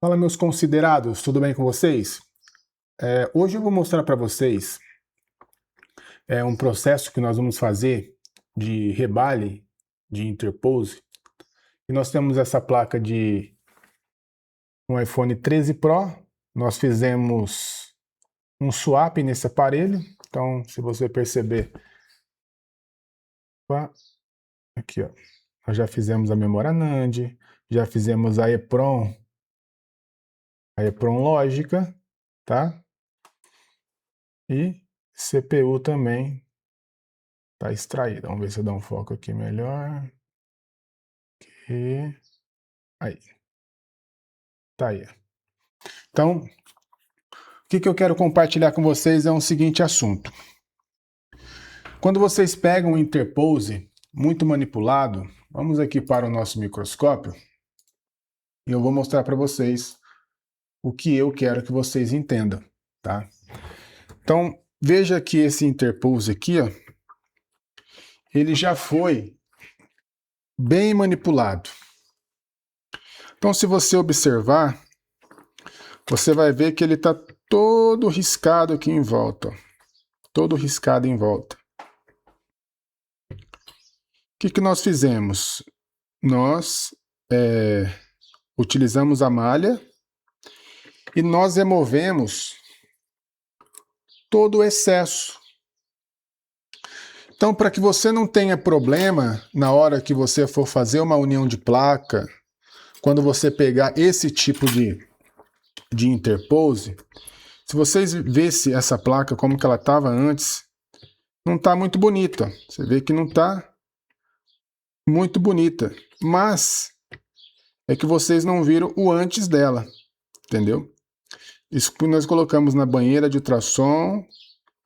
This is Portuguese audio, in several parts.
Fala, meus considerados, tudo bem com vocês? Hoje eu vou mostrar para vocês um processo que nós vamos fazer de rebale de interpose. E nós temos essa placa de um iPhone 13 Pro. Nós fizemos um swap nesse aparelho. Então, se você perceber, aqui ó, nós já fizemos a memória NAND, já fizemos a EEPROM lógica, tá? E CPU também tá extraída. Vamos ver se eu dou um foco aqui melhor. E aí. Tá aí. Então, o que eu quero compartilhar com vocês é um seguinte assunto. Quando vocês pegam um interpose muito manipulado, vamos aqui para o nosso microscópio e eu vou mostrar para vocês o que eu quero que vocês entendam, tá? Então, veja que esse interpose aqui, ó, ele já foi bem manipulado. Então, se você observar, você vai ver que ele está todo riscado aqui em volta, ó, todo riscado em volta. O que nós fizemos? Nós utilizamos a malha e nós removemos todo o excesso. Então, para que você não tenha problema na hora que você for fazer uma união de placa, quando você pegar esse tipo de interpose, se vocês vissem essa placa como que ela estava antes, não está muito bonita. Você vê que não está muito bonita, mas é que vocês não viram o antes dela, entendeu? Isso que nós colocamos na banheira de ultrassom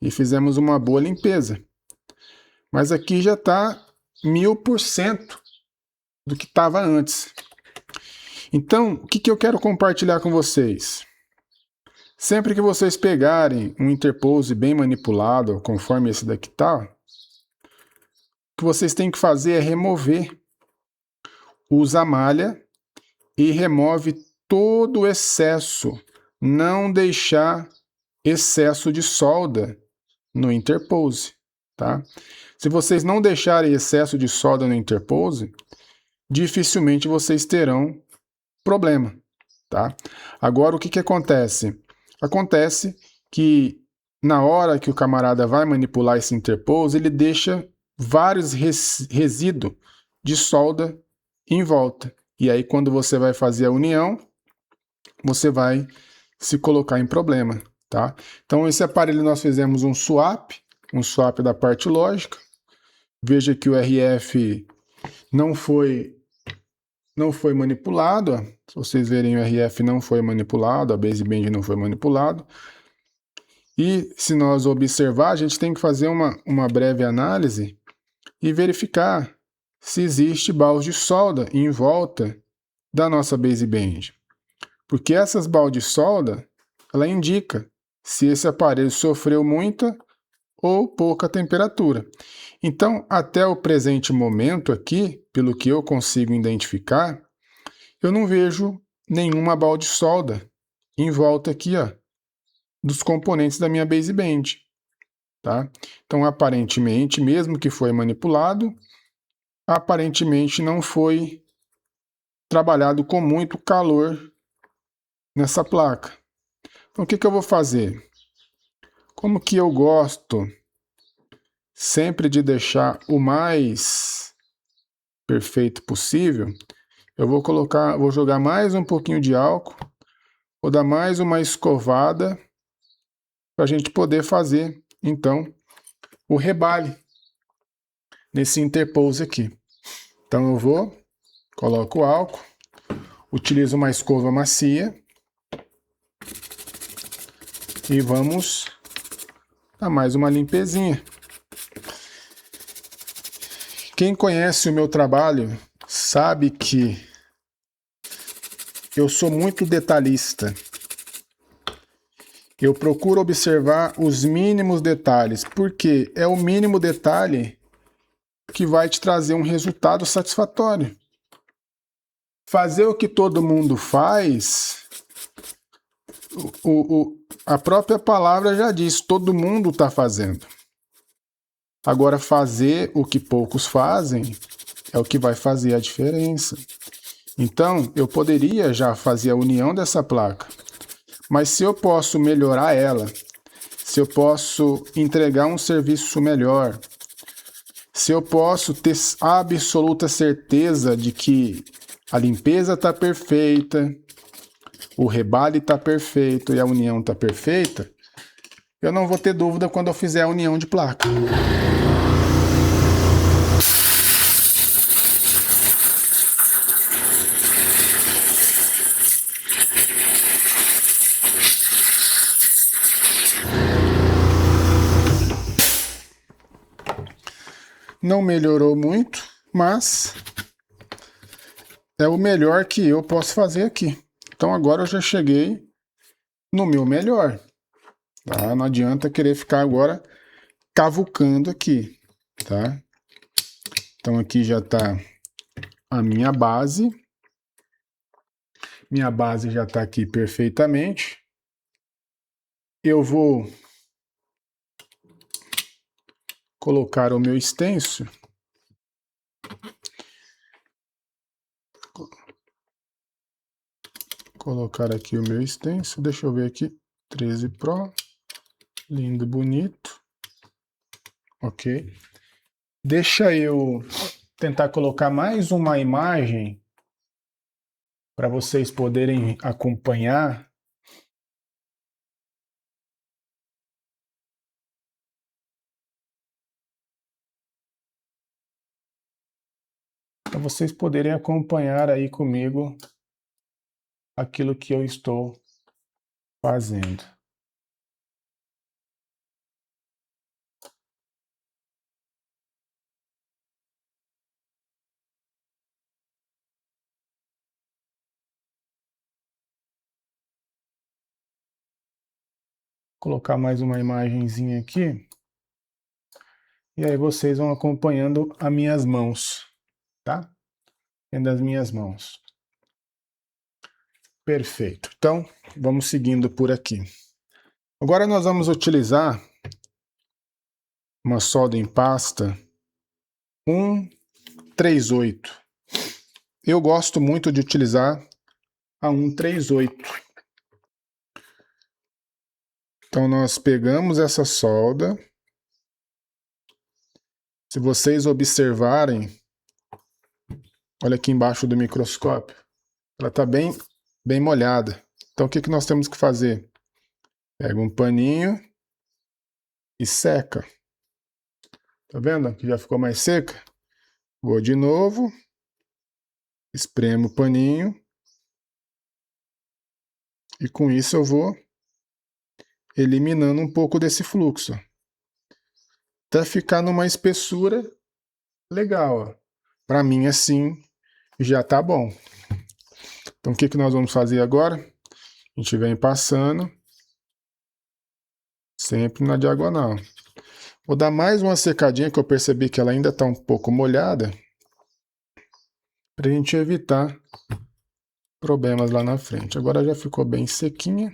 e fizemos uma boa limpeza. Mas aqui já está 1000% do que estava antes. Então, o que eu quero compartilhar com vocês? Sempre que vocês pegarem um interpose bem manipulado, conforme esse daqui tá, o que vocês têm que fazer é remover. Usa a malha e remove todo o excesso. Não deixar excesso de solda no interpose, tá? Se vocês não deixarem excesso de solda no interpose, dificilmente vocês terão problema, tá? Agora, o que acontece? Acontece que na hora que o camarada vai manipular esse interpose, ele deixa vários resíduos de solda em volta. E aí, quando você vai fazer a união, você vai se colocar em problema, tá? Então, esse aparelho nós fizemos um swap da parte lógica. Veja que o RF não foi manipulado, ó. Se vocês verem, o RF não foi manipulado, a baseband não foi manipulado. E se nós observar, a gente tem que fazer uma breve análise e verificar se existe balde de solda em volta da nossa baseband. Porque essas baldes de solda, ela indica se esse aparelho sofreu muita ou pouca temperatura. Então, até o presente momento aqui, pelo que eu consigo identificar, eu não vejo nenhuma balde de solda em volta aqui, ó, dos componentes da minha baseband, tá? Então, aparentemente, mesmo que foi manipulado, aparentemente não foi trabalhado com muito calor nessa placa. Então, o que eu vou fazer? Como que eu gosto sempre de deixar o mais perfeito possível, eu vou jogar mais um pouquinho de álcool, vou dar mais uma escovada para a gente poder fazer, então, o rebale nesse interpose aqui. Então eu coloco o álcool, utilizo uma escova macia e vamos dar mais uma limpezinha. Quem conhece o meu trabalho sabe que eu sou muito detalhista. Eu procuro observar os mínimos detalhes, porque é o mínimo detalhe que vai te trazer um resultado satisfatório. Fazer o que todo mundo faz A própria palavra já diz, todo mundo está fazendo. Agora, fazer o que poucos fazem é o que vai fazer a diferença. Então, eu poderia já fazer a união dessa placa, mas se eu posso melhorar ela, se eu posso entregar um serviço melhor, se eu posso ter absoluta certeza de que a limpeza está perfeita, o rebalhe está perfeito e a união está perfeita, eu não vou ter dúvida quando eu fizer a união de placa. Não melhorou muito, mas é o melhor que eu posso fazer aqui. Então agora eu já cheguei no meu melhor. Tá? Não adianta querer ficar agora cavucando aqui, tá? Então aqui já está a minha base. Minha base já está aqui perfeitamente. Eu vou colocar o meu stencil. Colocar aqui o meu stencil. Deixa eu ver aqui. 13 Pro. Lindo, bonito. Ok. Deixa eu tentar colocar mais uma imagem para vocês poderem acompanhar. Para vocês poderem acompanhar aí comigo aquilo que eu estou fazendo. Vou colocar mais uma imagenzinha aqui. E aí vocês vão acompanhando as minhas mãos, tá? Vendo as minhas mãos. Perfeito. Então, vamos seguindo por aqui. Agora nós vamos utilizar uma solda em pasta 138. Eu gosto muito de utilizar a 138. Então nós pegamos essa solda. Se vocês observarem, olha aqui embaixo do microscópio, ela está bem molhada. Então o que nós temos que fazer? Pega um paninho e seca. Tá vendo que já ficou mais seca? Vou de novo, espremo o paninho e com isso eu vou eliminando um pouco desse fluxo, até ficar numa espessura legal. Para mim assim já tá bom. Então o que nós vamos fazer agora? A gente vem passando sempre na diagonal. Vou dar mais uma secadinha que eu percebi que ela ainda está um pouco molhada, para a gente evitar problemas lá na frente. Agora já ficou bem sequinha.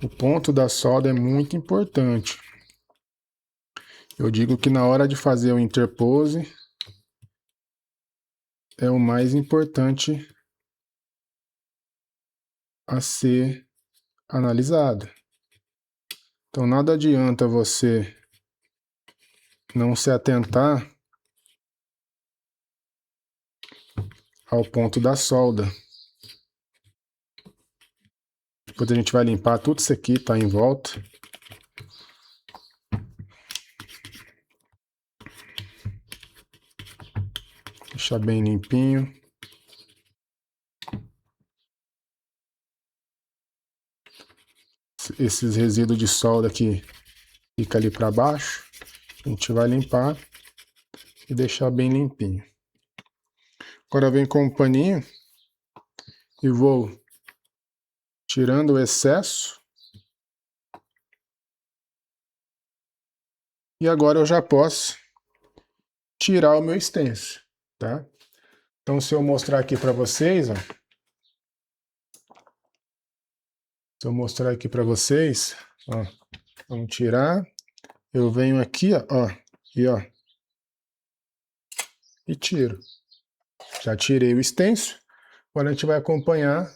O ponto da solda é muito importante. Eu digo que na hora de fazer o interpose é o mais importante a ser analisado. Então nada adianta você não se atentar ao ponto da solda. Depois a gente vai limpar tudo isso aqui, tá em volta. Deixar bem limpinho. Esses resíduos de solda que fica ali para baixo, a gente vai limpar e deixar bem limpinho. Agora vem com um paninho e vou tirando o excesso. E agora eu já posso tirar o meu stencil, tá? Então, se eu mostrar aqui para vocês, ó. Se eu mostrar aqui para vocês, ó, vamos tirar. Eu venho aqui, ó, e tiro. Já tirei o extenso. Agora a gente vai acompanhar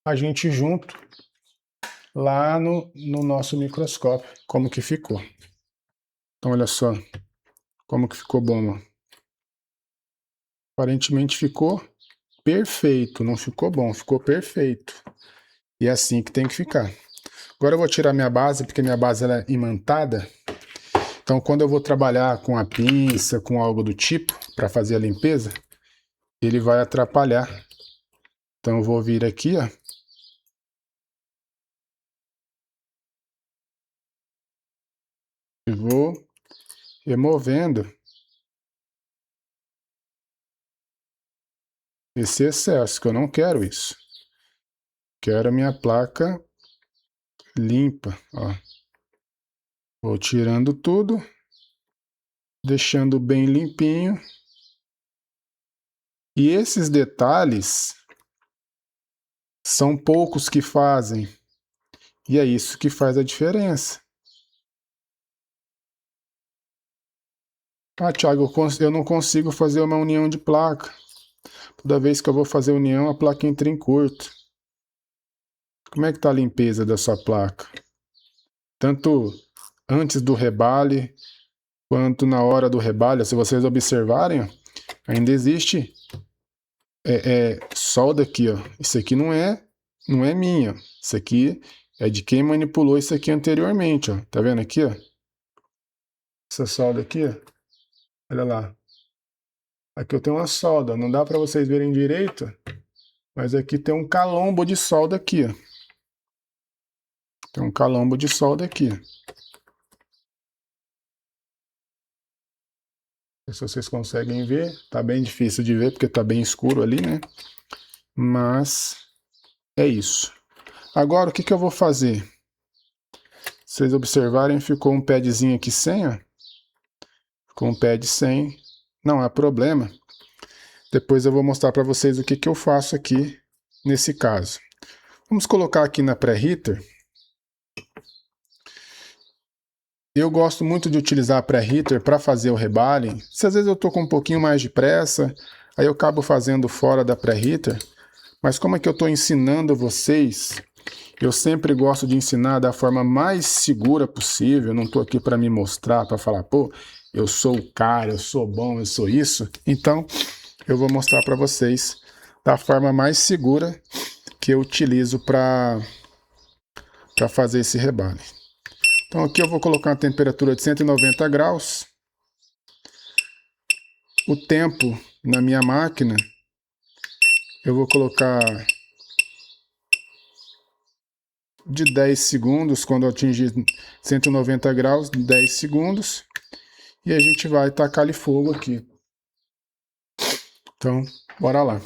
a gente junto lá no nosso microscópio, como que ficou. Então, olha só como que ficou bom, ó. Aparentemente ficou perfeito, não ficou bom, ficou perfeito. E é assim que tem que ficar. Agora eu vou tirar minha base, porque minha base ela é imantada. Então, quando eu vou trabalhar com a pinça, com algo do tipo, para fazer a limpeza, ele vai atrapalhar. Então, eu vou vir aqui, ó. E vou removendo esse excesso, que eu não quero isso. Quero a minha placa limpa, ó. Vou tirando tudo, deixando bem limpinho. E esses detalhes são poucos que fazem. E é isso que faz a diferença. Ah, Thiago, eu não consigo fazer uma união de placa. Toda vez que eu vou fazer união, a placa entra em curto. Como é que está a limpeza da sua placa? Tanto antes do rebale, quanto na hora do rebale. Se vocês observarem, ainda existe solda aqui, ó. Isso aqui não é minha. Isso aqui é de quem manipulou isso aqui anteriormente, ó. Tá vendo aqui, ó? Essa solda aqui, ó. Olha lá. Aqui eu tenho uma solda. Não dá para vocês verem direito, mas aqui tem um calombo de solda aqui, ó. Tem um calombo de solda aqui. Não sei se vocês conseguem ver. Tá bem difícil de ver porque tá bem escuro ali, né? Mas é isso. Agora o que eu vou fazer? Se vocês observarem, ficou um padzinho aqui sem, ó. Ficou um pad sem. Não há problema. Depois eu vou mostrar para vocês o que eu faço aqui nesse caso. Vamos colocar aqui na pré-heater. Eu gosto muito de utilizar a pré-heater para fazer o rebale. Se às vezes eu estou com um pouquinho mais de pressa, aí eu acabo fazendo fora da pré-heater. Mas como é que eu estou ensinando vocês, eu sempre gosto de ensinar da forma mais segura possível. Eu não estou aqui para me mostrar, para falar, pô, eu sou o cara, eu sou bom, eu sou isso. Então, eu vou mostrar para vocês da forma mais segura que eu utilizo para fazer esse rebale. Então aqui eu vou colocar uma temperatura de 190 graus. O tempo na minha máquina, eu vou colocar de 10 segundos, quando eu atingir 190 graus, 10 segundos. E a gente vai tacar-lhe fogo aqui. Então, bora lá.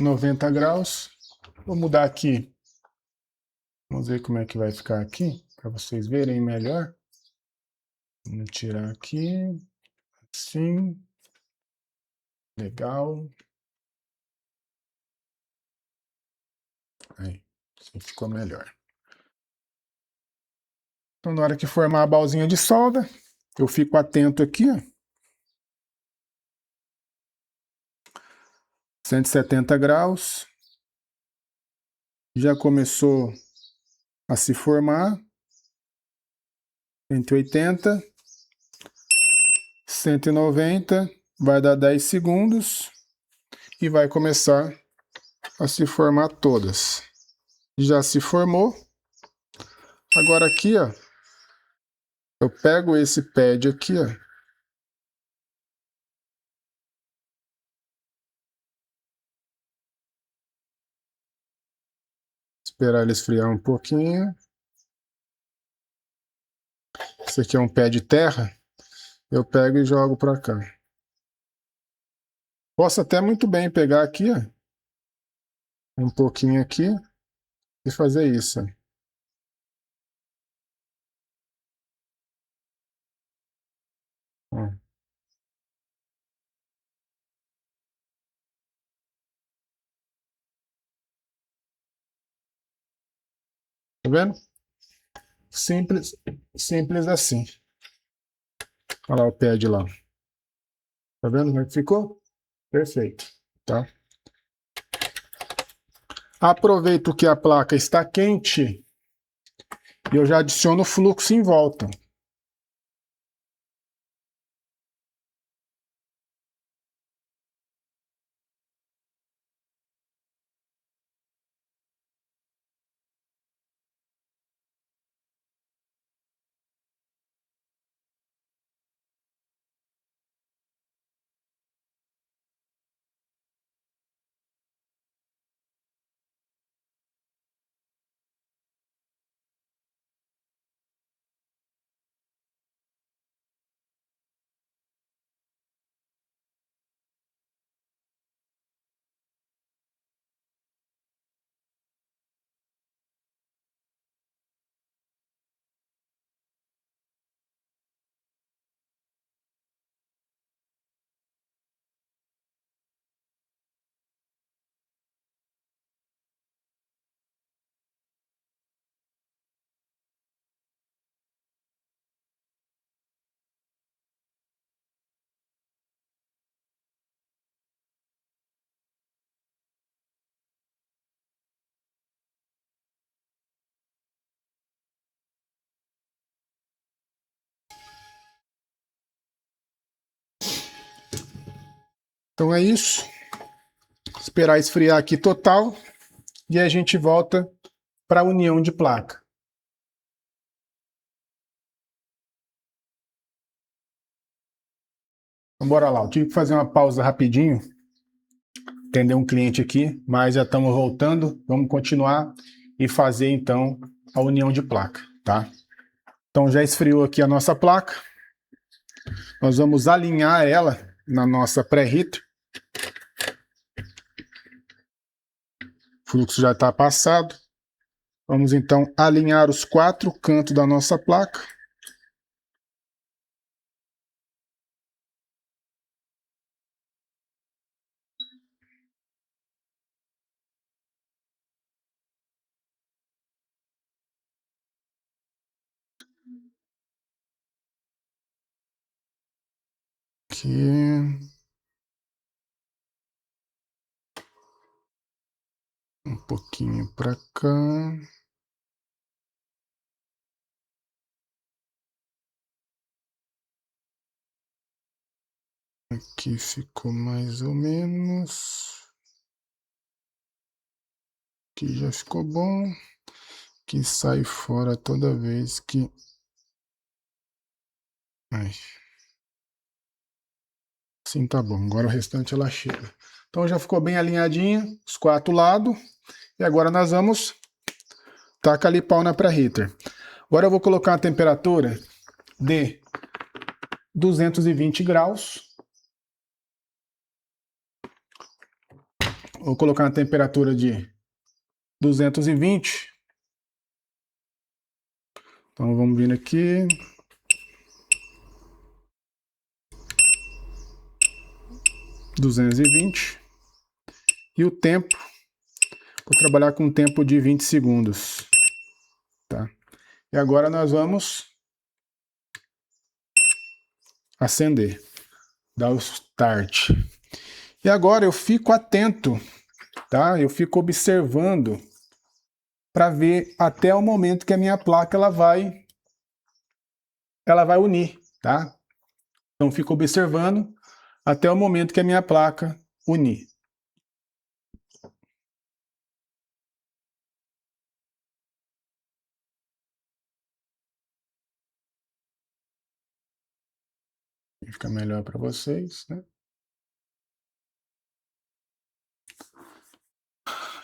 ,90 graus. Vou mudar aqui. Vamos ver como é que vai ficar aqui, para vocês verem melhor. Vamos tirar aqui. Assim. Legal. Aí, assim ficou melhor. Então, na hora que formar a balzinha de solda, eu fico atento aqui, ó. 170 graus. Já começou a se formar. 180. 190. Vai dar 10 segundos. E vai começar a se formar todas. Já se formou. Agora aqui, ó. Eu pego esse pad aqui, ó. esperar ele esfriar um pouquinho. Esse aqui é um pé de terra. Eu pego e jogo para cá. Posso até muito bem pegar aqui, ó, um pouquinho aqui e fazer isso. Ó. Tá vendo? Simples, simples assim. Olha lá o pé de lá. Tá vendo como é que ficou? Perfeito, tá? Aproveito que a placa está quente e eu já adiciono o fluxo em volta. Então é isso. Esperar esfriar aqui total e a gente volta para a união de placa. Então bora lá. Eu tive que fazer uma pausa rapidinho, atender um cliente aqui, mas já estamos voltando. Vamos continuar e fazer então a união de placa, tá? Então já esfriou aqui a nossa placa. Nós vamos alinhar ela na nossa pré-heater. O fluxo já está passado. Vamos então alinhar os 4 cantos da nossa placa. Aqui. Um pouquinho para cá. Aqui ficou mais ou menos. Aqui já ficou bom. Que sai fora toda vez que... Ai. Assim tá bom. Agora o restante ela chega. Então já ficou bem alinhadinho os 4 lados. E agora nós vamos tacar ali pau na pré-heater. Agora eu vou colocar a temperatura de 220 graus. Vou colocar a temperatura de 220. Então vamos vir aqui. 220. E o tempo, vou trabalhar com um tempo de 20 segundos. Tá? E agora nós vamos acender, dar o start. E agora eu fico atento, tá? Eu fico observando para ver até o momento que a minha placa ela vai unir, tá? Então fico observando até o momento que a minha placa unir. Fica melhor para vocês, né?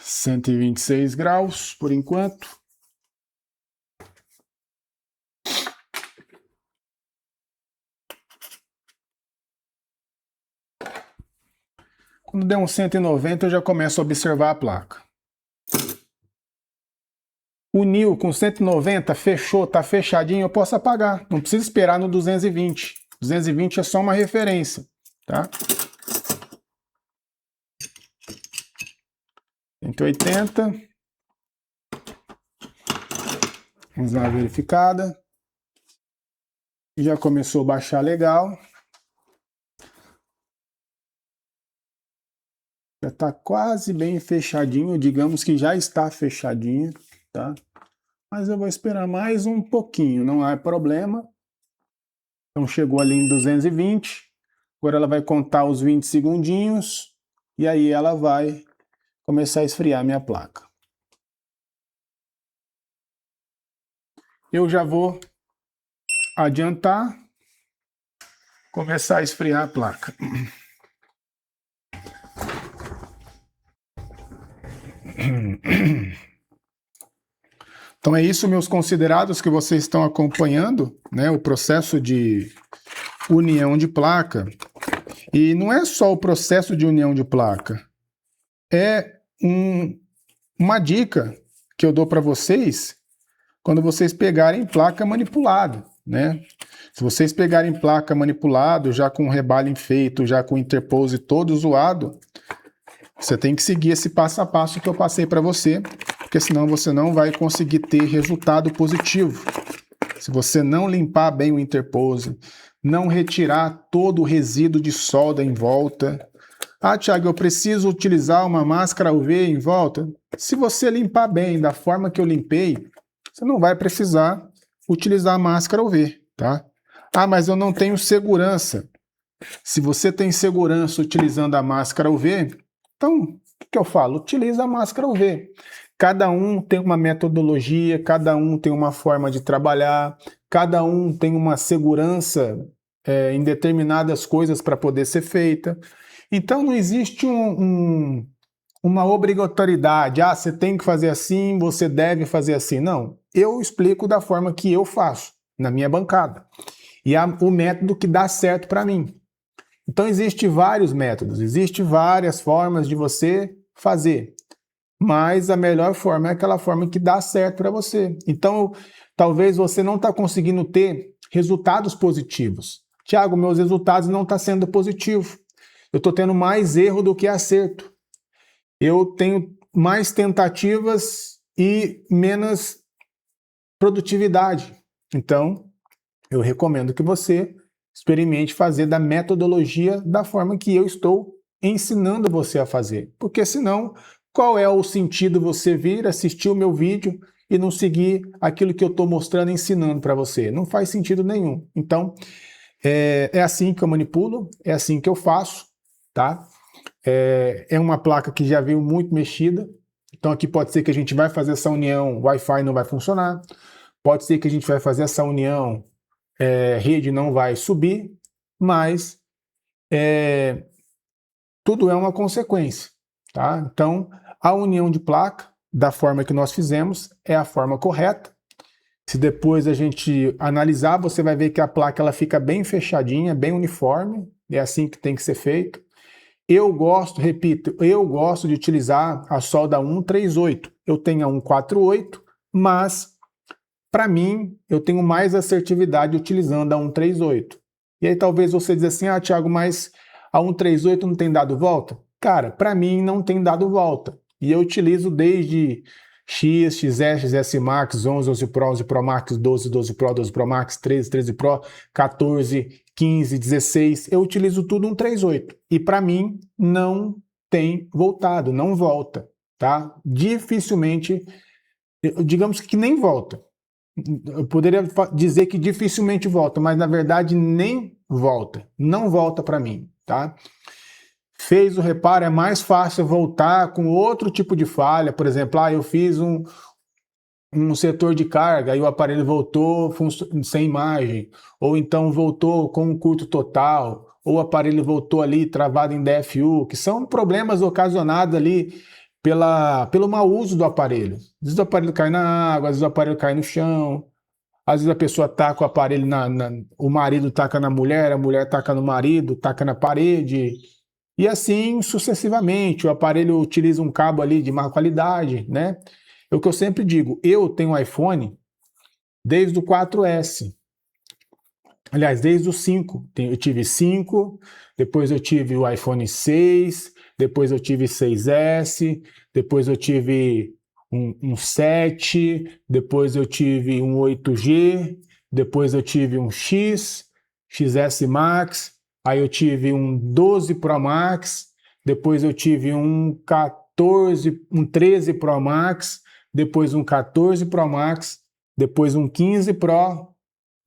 126 graus por enquanto. Quando der uns 190, eu já começo a observar a placa. Uniu com 190, fechou, tá fechadinho, eu posso apagar. Não precisa esperar no 220. 220 é só uma referência, tá? 180. Vamos dar uma verificada. Já começou a baixar legal. Já está quase bem fechadinho, digamos que já está fechadinho, tá? Mas eu vou esperar mais um pouquinho, não há problema. Então chegou ali em 220, agora ela vai contar os 20 segundinhos e aí ela vai começar a esfriar a minha placa. Eu já vou adiantar, começar a esfriar a placa. Então é isso, meus considerados, que vocês estão acompanhando, né, o processo de união de placa. E não é só o processo de união de placa, é uma dica que eu dou para vocês quando vocês pegarem placa manipulada, né? Se vocês pegarem placa manipulada, já com rebalho feito, já com interpose todo zoado, você tem que seguir esse passo a passo que eu passei para você, porque senão você não vai conseguir ter resultado positivo. Se você não limpar bem o interpose, não retirar todo o resíduo de solda em volta. Ah, Thiago, eu preciso utilizar uma máscara UV em volta. Se você limpar bem da forma que eu limpei, você não vai precisar utilizar a máscara UV, tá? Ah, mas eu não tenho segurança. Se você tem segurança utilizando a máscara UV, então, o que eu falo? Utiliza a máscara UV. Cada um tem uma metodologia, cada um tem uma forma de trabalhar, cada um tem uma segurança em determinadas coisas para poder ser feita. Então, não existe uma obrigatoriedade. Ah, você tem que fazer assim, você deve fazer assim. Não, eu explico da forma que eu faço, na minha bancada. E o método que dá certo para mim. Então, existem vários métodos, existem várias formas de você fazer, mas a melhor forma é aquela forma que dá certo para você. Então, talvez você não está conseguindo ter resultados positivos. Tiago, meus resultados não estão sendo positivos. Eu estou tendo mais erro do que acerto. Eu tenho mais tentativas e menos produtividade. Então, eu recomendo que você experimente fazer da metodologia da forma que eu estou ensinando você a fazer. Porque senão, qual é o sentido você vir assistir o meu vídeo e não seguir aquilo que eu estou mostrando e ensinando para você? Não faz sentido nenhum. Então, é assim que eu manipulo, é assim que eu faço, tá? É uma placa que já veio muito mexida. Então aqui pode ser que a gente vai fazer essa união, Wi-Fi não vai funcionar. Pode ser que a gente vai fazer essa união, rede não vai subir, mas tudo é uma consequência, tá? Então, a união de placa, da forma que nós fizemos, é a forma correta. Se depois a gente analisar, você vai ver que a placa ela fica bem fechadinha, bem uniforme, é assim que tem que ser feito. Eu gosto, repito, eu gosto de utilizar a solda 138. Eu tenho a 148, mas para mim, eu tenho mais assertividade utilizando a 138. E aí talvez você diga assim, ah, Thiago, mas a 138 não tem dado volta? Cara, para mim não tem dado volta. E eu utilizo desde X, XS, XS Max, 11, 11 Pro, 11 Pro Max, 12, 12 Pro, 12 Pro Max, 13, 13 Pro, 14, 15, 16. Eu utilizo tudo 138. E para mim não tem voltado, não volta, tá? Dificilmente, digamos que nem volta. Eu poderia dizer que dificilmente volta, mas na verdade nem volta, não volta para mim, tá? Fez o reparo, é mais fácil voltar com outro tipo de falha, por exemplo, eu fiz um setor de carga e o aparelho voltou sem imagem, ou então voltou com um curto total, ou o aparelho voltou ali travado em DFU, que são problemas ocasionados ali pelo mau uso do aparelho. Às vezes o aparelho cai na água, às vezes o aparelho cai no chão, às vezes a pessoa taca o aparelho o marido taca na mulher, a mulher taca no marido, taca na parede, e assim sucessivamente. O aparelho utiliza um cabo ali de má qualidade, né? É o que eu sempre digo, eu tenho um iPhone desde o 4S. Aliás, desde o 5. Eu tive 5, depois eu tive o iPhone 6, depois eu tive 6S, depois eu tive um 7, depois eu tive um 8G, depois eu tive um XS Max, aí eu tive um 12 Pro Max, depois eu tive um 13 Pro Max, depois um 14 Pro Max, depois um 15 Pro,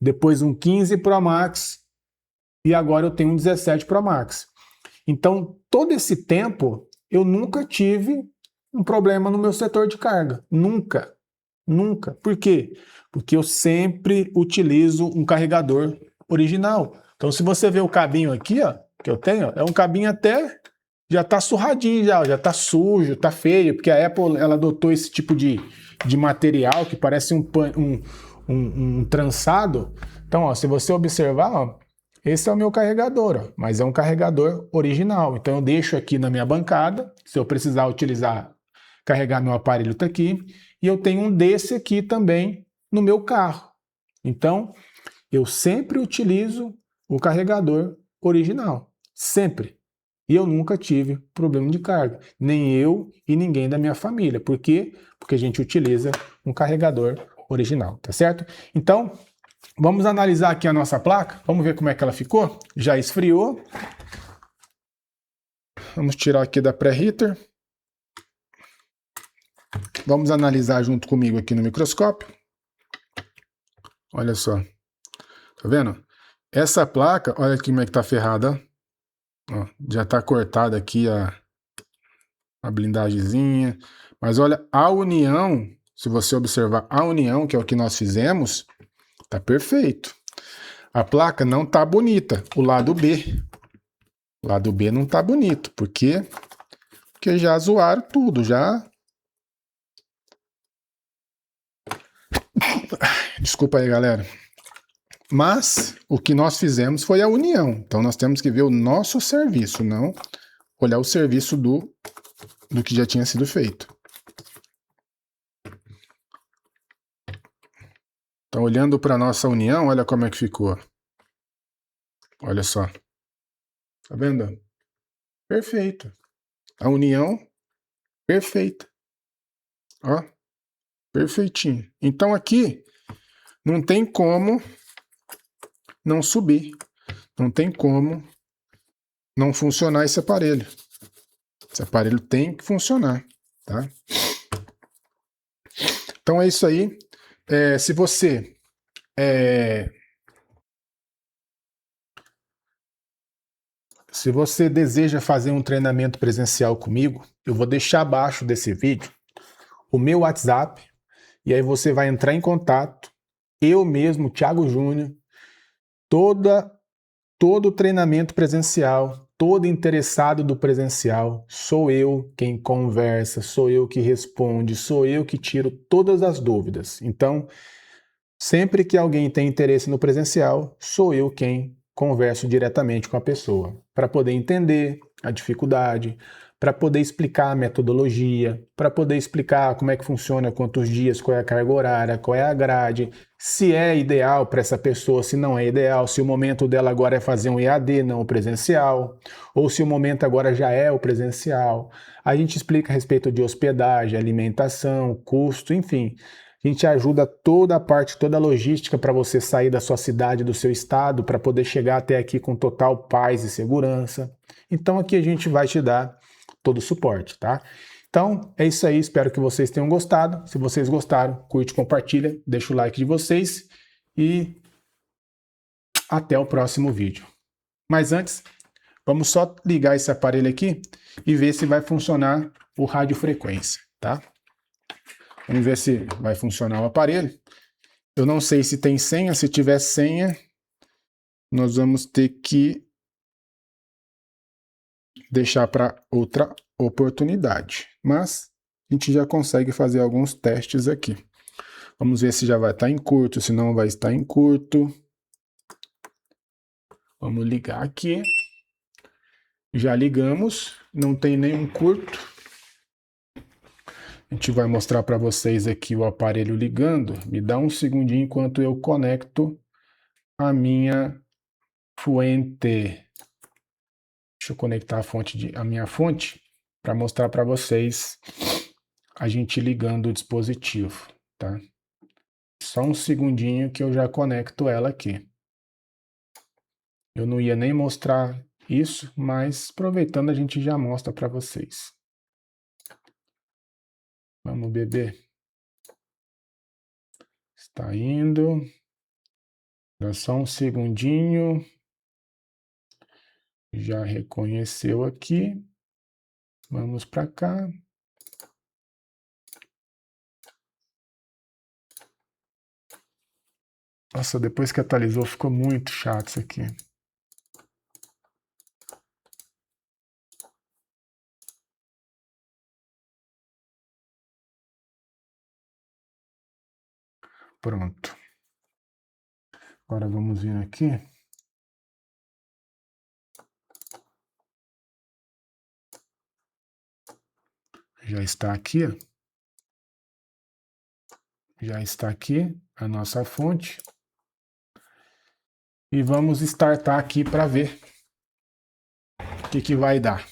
depois um 15 Pro Max e agora eu tenho um 17 Pro Max. Então, todo esse tempo, eu nunca tive um problema no meu setor de carga. Nunca. Nunca. Por quê? Porque eu sempre utilizo um carregador original. Então, se você vê o cabinho aqui, ó, que eu tenho, é um cabinho até já tá surradinho, já tá sujo, tá feio, porque a Apple ela adotou esse tipo de material que parece um trançado. Então, ó, se você observar, ó, esse é o meu carregador, ó, mas é um carregador original. Então eu deixo aqui na minha bancada, se eu precisar utilizar, carregar meu aparelho tá aqui, e eu tenho um desse aqui também no meu carro. Então, eu sempre utilizo o carregador original, sempre. E eu nunca tive problema de carga, nem eu e ninguém da minha família. Por quê? Porque a gente utiliza um carregador original, tá certo? Então, vamos analisar aqui a nossa placa, vamos ver como é que ela ficou. Já esfriou. Vamos tirar aqui da pré-heater. Vamos analisar junto comigo aqui no microscópio. Olha só. Tá vendo? Essa placa, olha aqui como é que tá ferrada. Ó, já tá cortada aqui a blindagemzinha. Mas olha, a união, se você observar a união, que é o que nós fizemos, tá perfeito. A placa não tá bonita, o lado B. O lado B não tá bonito, porque já zoaram tudo, já. Desculpa aí, galera. Mas o que nós fizemos foi a união. Então nós temos que ver o nosso serviço, não olhar o serviço do que já tinha sido feito. Então, olhando para a nossa união, olha como é que ficou. Olha só. Tá vendo? Perfeito. A união perfeita. Ó, perfeitinho. Então aqui não tem como não subir. Não tem como não funcionar esse aparelho. Esse aparelho tem que funcionar, tá? Então é isso aí. Se você deseja fazer um treinamento presencial comigo, eu vou deixar abaixo desse vídeo o meu WhatsApp, e aí você vai entrar em contato, eu mesmo, Thiago Júnior, todo treinamento presencial, todo interessado do presencial, sou eu quem conversa, sou eu que responde, sou eu que tiro todas as dúvidas. Então, sempre que alguém tem interesse no presencial, sou eu quem converso diretamente com a pessoa, para poder entender a dificuldade, para poder explicar a metodologia, para poder explicar como é que funciona, quantos dias, qual é a carga horária, qual é a grade, se é ideal para essa pessoa, se não é ideal, se o momento dela agora é fazer um EAD, não o presencial, ou se o momento agora já é o presencial. A gente explica a respeito de hospedagem, alimentação, custo, enfim. A gente ajuda toda a parte, toda a logística para você sair da sua cidade, do seu estado, para poder chegar até aqui com total paz e segurança. Então aqui a gente vai te dar todo o suporte, tá? Então é isso aí, espero que vocês tenham gostado. Se vocês gostaram, curte, compartilha, deixa o like de vocês e até o próximo vídeo. Mas antes, vamos só ligar esse aparelho aqui e ver se vai funcionar o radiofrequência, tá? Vamos ver se vai funcionar o aparelho. Eu não sei se tem senha. Se tiver senha, nós vamos ter que deixar para outra oportunidade. mas a gente já consegue fazer alguns testes aqui. Vamos ver se já vai estar em curto, se não vai estar em curto. Vamos ligar aqui. Já ligamos, não tem nenhum curto. A gente vai mostrar para vocês aqui o aparelho ligando. Me dá um segundinho enquanto eu conecto a minha fuente. Deixa eu conectar a minha fonte para mostrar para vocês a gente ligando o dispositivo, tá? Só um segundinho que eu já conecto ela aqui. Eu não ia nem mostrar isso, mas aproveitando a gente já mostra para vocês. Vamos, bebê. Está indo. Dá só um segundinho. Já reconheceu aqui. Vamos para cá. Nossa, depois que atualizou ficou muito chato isso aqui. Pronto. Agora vamos vir aqui. Já está aqui, ó. Já está aqui a nossa fonte. E vamos startar aqui para ver o que vai dar.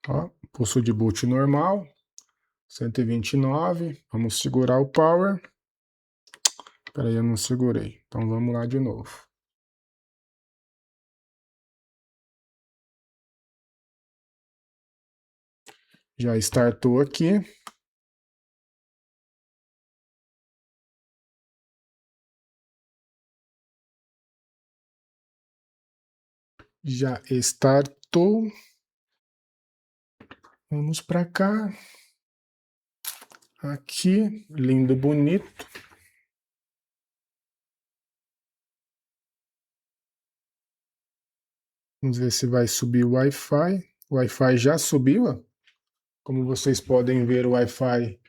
Ó, pulso de boot normal, 129. Vamos segurar o power. Espera aí, eu não segurei. Então vamos lá de novo. Já startou aqui. Já startou. Vamos para cá. Aqui, lindo, bonito. Vamos ver se vai subir o Wi-Fi. O Wi-Fi já subiu, ó. Como vocês podem ver, o Wi-Fi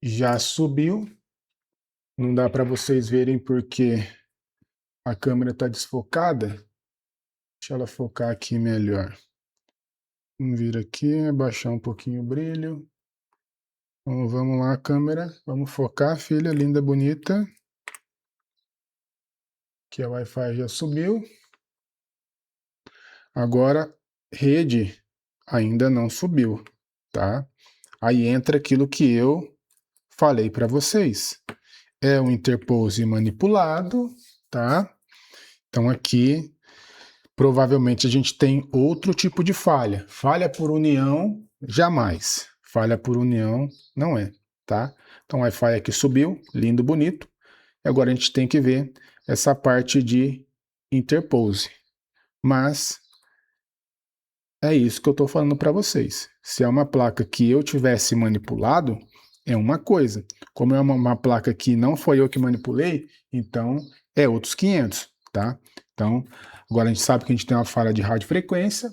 já subiu. Não dá para vocês verem porque a câmera está desfocada. Deixa ela focar aqui melhor. Vamos vir aqui, abaixar um pouquinho o brilho. Então, vamos lá, câmera. Vamos focar, filha, linda, bonita. Que a Wi-Fi já subiu. Agora, rede ainda não subiu, tá? Aí entra aquilo que eu falei para vocês. É um interpose manipulado, tá? Então aqui, provavelmente a gente tem outro tipo de falha. Falha por união, jamais. Falha por união, não é, tá? Então o Wi-Fi aqui subiu, lindo, bonito. E agora a gente tem que ver essa parte de interpose. Mas é isso que eu estou falando para vocês. Se é uma placa que eu tivesse manipulado, é uma coisa. Como é uma placa que não foi eu que manipulei, então é outros 500, tá? Então, agora a gente sabe que a gente tem uma falha de radiofrequência.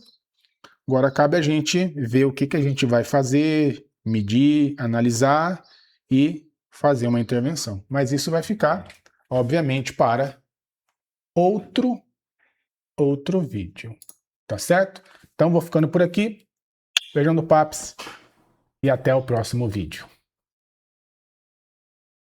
Agora cabe a gente ver o que a gente vai fazer, medir, analisar e fazer uma intervenção. Mas isso vai ficar, obviamente, para outro vídeo. Tá certo? Então vou ficando por aqui. Beijão do Paps e até o próximo vídeo.